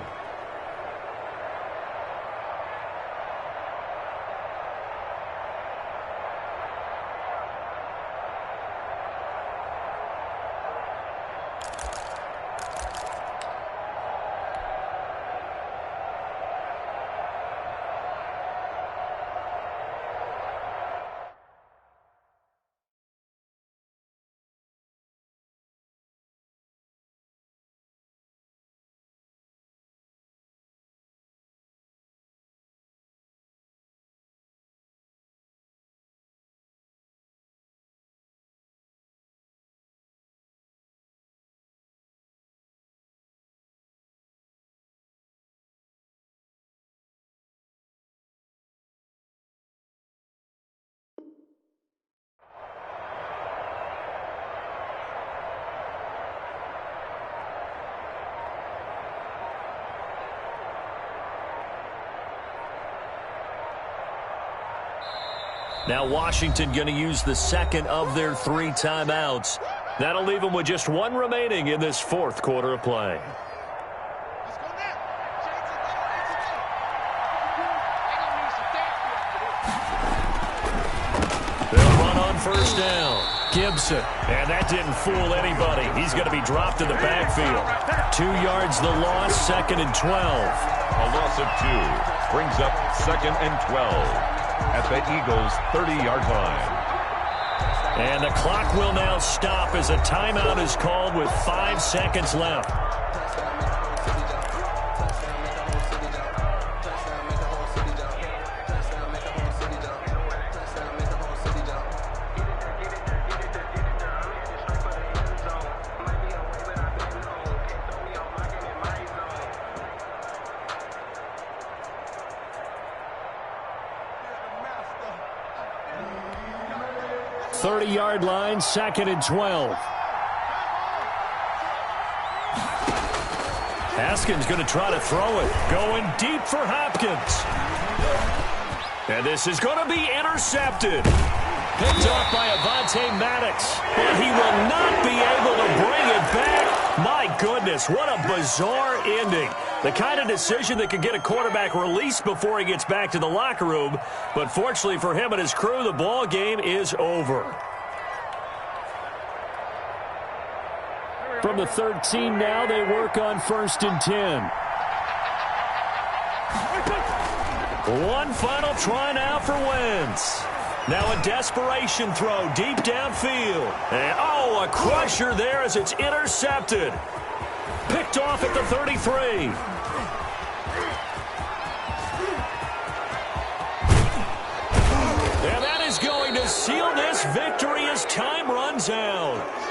Now Washington going to use the second of their 3 timeouts. That'll leave them with just 1 remaining in this 4th quarter of play. They'll run on first down. Gibson, and that didn't fool anybody. He's going to be dropped in the backfield. 2 yards the loss, 2nd and 12. A loss of 2 brings up 2nd and 12 at the Eagles' 30-yard line. And the clock will now stop as a timeout is called with 5 seconds left. Yard line, 2nd and 12. Haskins going to try to throw it. Going deep for Hopkins. And this is going to be intercepted. Picked off by Avonte Maddox. But he will not be able to bring it back. My goodness, what a bizarre ending. The kind of decision that could get a quarterback released before he gets back to the locker room. But fortunately for him and his crew, the ball game is over. From the 13 now, they work on 1st and 10. One final try now for Wentz. Now a desperation throw deep downfield. And, a crusher there as it's intercepted. Picked off at the 33. And that is going to seal this victory as time runs out.